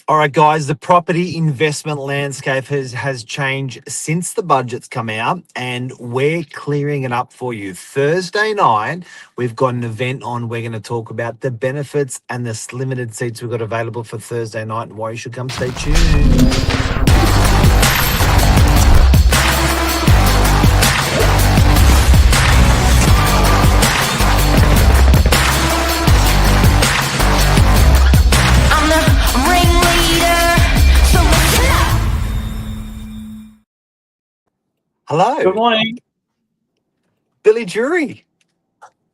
All right, guys, the property investment landscape has changed since the budget's come out, and we're clearing it up for you. Thursday night, we've got an event on. We're going to talk about the benefits and the limited seats we've got available for Thursday night and why you should come. Stay tuned. I'm the ringleader, so listen up. Hello, Good morning. Billy Drury,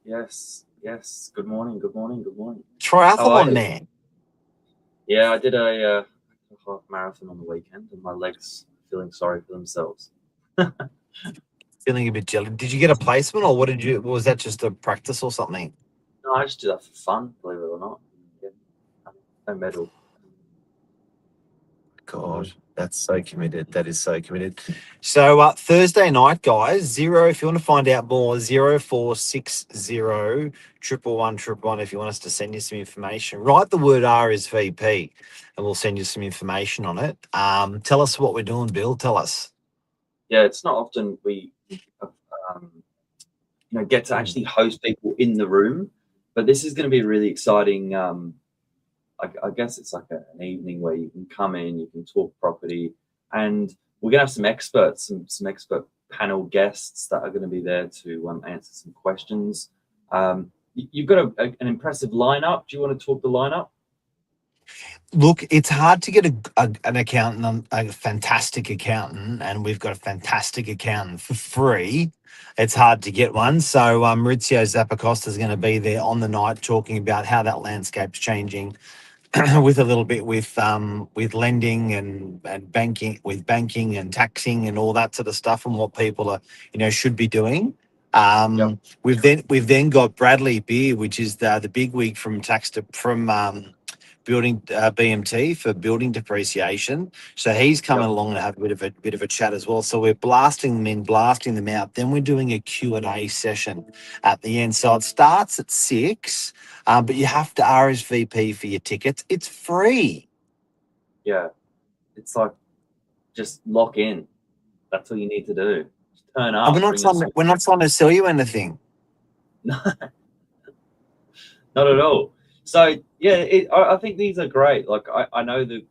Yes. Good morning. How are triathlon you? man. Yeah, I did a half marathon on the weekend, and my legs feeling sorry for themselves. Feeling a bit jelly. Did you get a placement, or what did you? Was that just a practice or something? No, I just do that for fun, believe it or not. Yeah, no medal. God, that's so committed. That is so committed. So Thursday night, guys, if you want to find out more, 0460 111 if you want us to send you some information. Write the word RSVP and we'll send you some information on it. Tell us what we're doing, Bill. Tell us. Yeah, it's not often we, get to actually host people in the room, but this is going to be really exciting. I guess it's like an evening where you can come in, you can talk property, and we're going to have some experts, some expert panel guests that are going to be there to answer some questions. You've got an impressive lineup. Do you want to talk the lineup? Look, it's hard to get an accountant, a fantastic accountant, and we've got a fantastic accountant for free. It's hard to get one. So Maurizio Zappacosta is going to be there on the night talking about how that landscape's changing with a little bit with lending and banking and taxing and all that sort of stuff and what people are should be doing. Yep. We've then got Bradley Beer, which is the big wig from building BMT for building depreciation. So he's coming Yep. along to have a bit of a chat as well. So we're blasting them in, blasting them out. Then we're doing a Q&A session at the end. So it starts at 6, but you have to RSVP for your tickets. It's free. Yeah. It's like just lock in. That's all you need to do. Just turn up. And we're not trying to sell you anything. Not at all. So yeah, I think these are great. Like I know the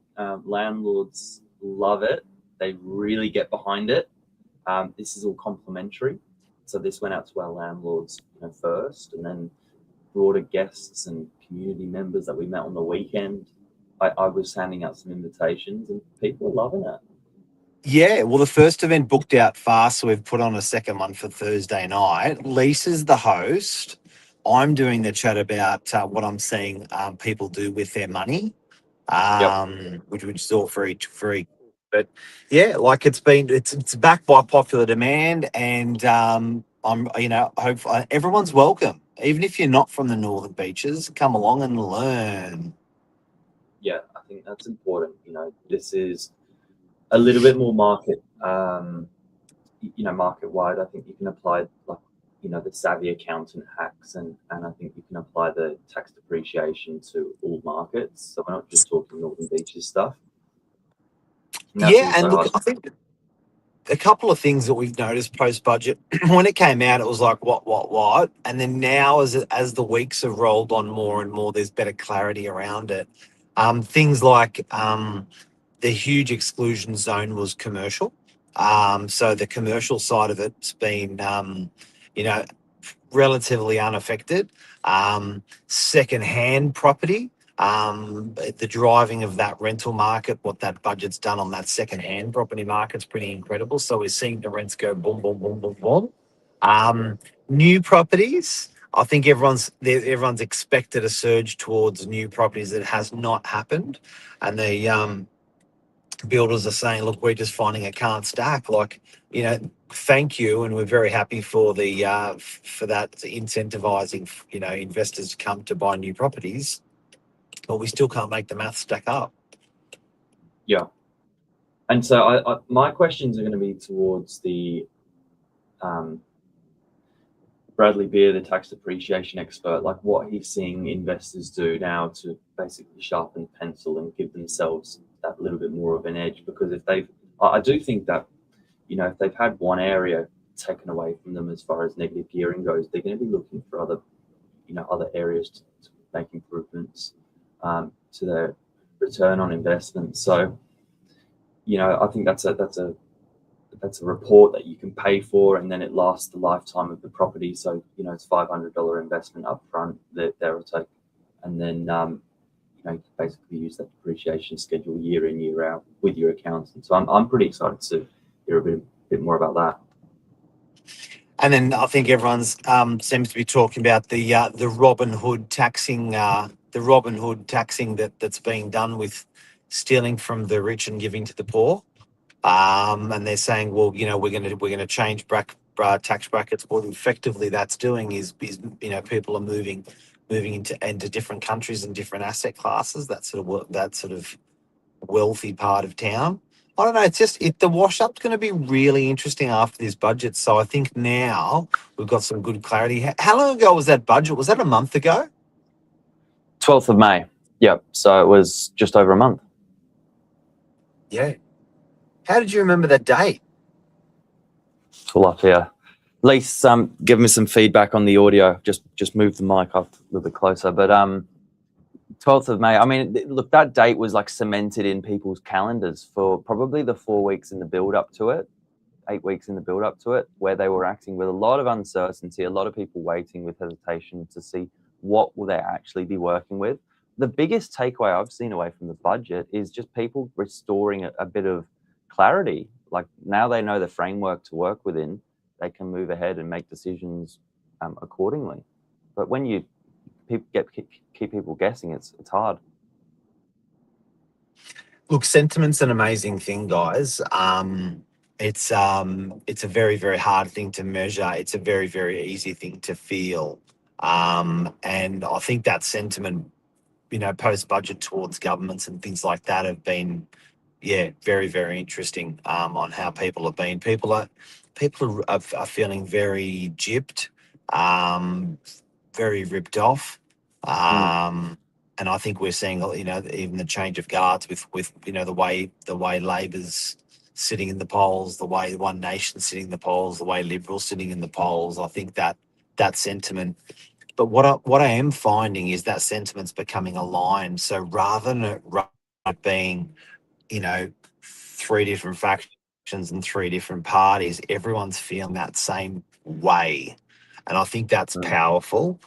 landlords love it. They really get behind it. This is all complimentary. So this went out to our landlords first, and then broader guests and community members that we met on the weekend. I was handing out some invitations, and people are loving it. Yeah, well, the first event booked out fast, so we've put on a second one for Thursday night. Lisa's the host. I'm doing the chat about what I'm seeing people do with their money, which is all very. But yeah, like it's backed by popular demand, and hopefully everyone's welcome, even if you're not from the Northern Beaches. Come along and learn. Yeah, I think that's important. This is a little bit more market wide. I think you can apply the savvy accountant hacks, and I think you can apply the tax depreciation to all markets. So we're not just talking Northern Beaches stuff. And look, I think a couple of things that we've noticed post budget when it came out, it was like what, and then now as the weeks have rolled on more and more, there's better clarity around it. Things like the huge exclusion zone was commercial. So the commercial side of it's been, relatively unaffected. Second-hand property, the driving of that rental market, what that budget's done on that second-hand property market's pretty incredible. So we're seeing the rents go boom, boom, boom, boom, boom. New properties, I think everyone's expected a surge towards new properties that has not happened. And the builders are saying, look, we're just finding it can't stack. Thank you, and we're very happy for that incentivizing investors to come to buy new properties, but we still can't make the math stack up. Yeah, and so my questions are going to be towards the Bradley Beer, the tax depreciation expert, like what he's seeing investors do now to basically sharpen the pencil and give themselves that little bit more of an edge. Because if they've, I do think that, you know, if they've had one area taken away from them as far as negative gearing goes, they're going to be looking for other, you know, other areas to make improvements to their return on investment. So, you know, I think that's a report that you can pay for, and then it lasts the lifetime of the property. So, you know, it's $500 investment up front that they'll take, and then you know, you basically use that depreciation schedule year in, year out with your accountant. So I'm pretty excited to hear a bit more about that. And then I think everyone's seems to be talking about the Robin Hood taxing, that's being done with stealing from the rich and giving to the poor. And they're saying, well, you know, we're going to change tax brackets. What effectively that's doing is you know, people are moving into different countries and different asset classes. That sort of wealthy part of town. I don't know. It's just the wash up's going to be really interesting after this budget. So I think now we've got some good clarity. How long ago was that budget? Was that a month ago? 12th of May. Yep. So it was just over a month. Yeah. How did you remember that date? It's all up here. Lise, give me some feedback on the audio. Just move the mic up a little bit closer. But 12th of May. I mean, look, that date was like cemented in people's calendars for probably the 4 weeks in the build up to it, 8 weeks in the build up to it, where they were acting with a lot of uncertainty, a lot of people waiting with hesitation to see what will they actually be working with. The biggest takeaway I've seen away from the budget is just people restoring a bit of clarity. Like now they know the framework to work within, they can move ahead and make decisions accordingly. But when you keep people guessing, it's hard. Look, sentiment's an amazing thing, guys. It's a very, very hard thing to measure. It's a very, very easy thing to feel. And I think that sentiment, you know, post-budget towards governments and things like that have been, yeah, very, very interesting on how people have been. People are feeling very gypped, very ripped off. And I think we're seeing, you know, even the change of guards with you know, the way Labor's sitting in the polls, the way One Nation's sitting in the polls, the way Liberals sitting in the polls. I think that sentiment. But what I am finding is that sentiment's becoming aligned. So rather than it being, you know, three different factions and three different parties, everyone's feeling that same way, and I think that's powerful.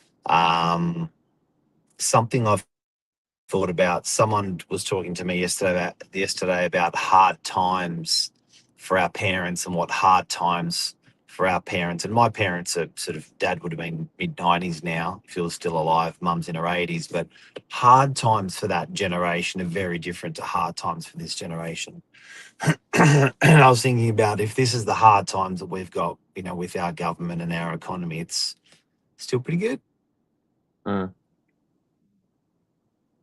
Something I've thought about. Someone was talking to me yesterday about hard times for our parents and what hard times for our parents. And my parents are sort of, dad would have been mid-90s now, if he was still alive. Mum's in her 80s. But hard times for that generation are very different to hard times for this generation. And I was thinking about, if this is the hard times that we've got, you know, with our government and our economy, it's still pretty good.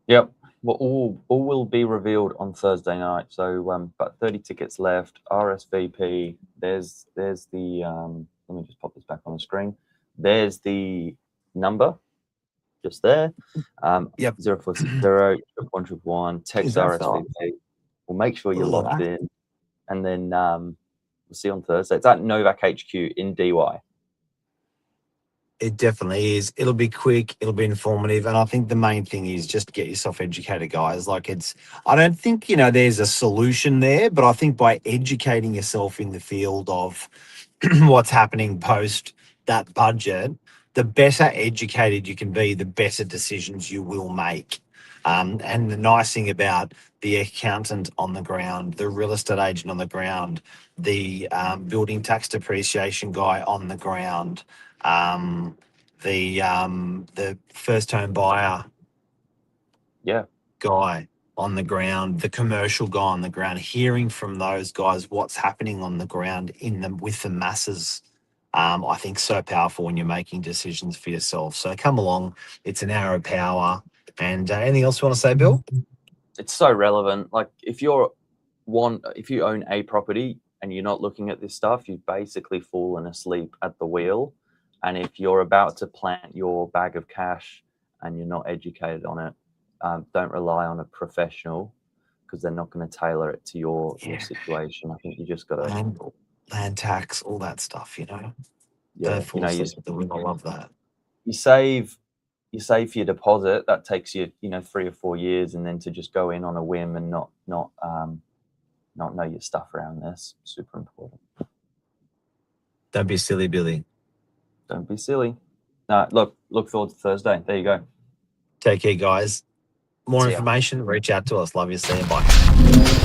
Yep. Well, all will be revealed on Thursday night. So about 30 tickets left. RSVP. There's the let me just pop this back on the screen. There's the number just there. Yep. 0460 111. Text RSVP. We'll make sure you're logged in, and then we'll see you on Thursday. It's at Novak HQ in DY. It definitely is. It'll be quick. It'll be informative. And I think the main thing is just get yourself educated, guys. Like, I don't think, you know, there's a solution there, but I think by educating yourself in the field of what's happening post that budget, the better educated you can be, the better decisions you will make. And the nice thing about the accountant on the ground, the real estate agent on the ground, the building tax depreciation guy on the ground, the first home buyer guy on the ground, the commercial guy on the ground, hearing from those guys what's happening on the ground with the masses, I think so powerful when you're making decisions for yourself. So come along. It's an hour of power. And anything else you want to say, Bill? It's so relevant. Like if you own a property and you're not looking at this stuff, you've basically fallen asleep at the wheel. And if you're about to plant your bag of cash and you're not educated on it, don't rely on a professional, because they're not going to tailor it to your situation. I think you just got to land tax, all that stuff, you know. yeah, you know, I love that. you save for your deposit. That takes you, 3 or 4 years, and then to just go in on a whim and not know your stuff around this, super important. Don't be silly, Billy. Don't be silly. Look forward to Thursday. There you go. Take care, guys. More See ya. information, reach out to us. Love you. See you. Bye.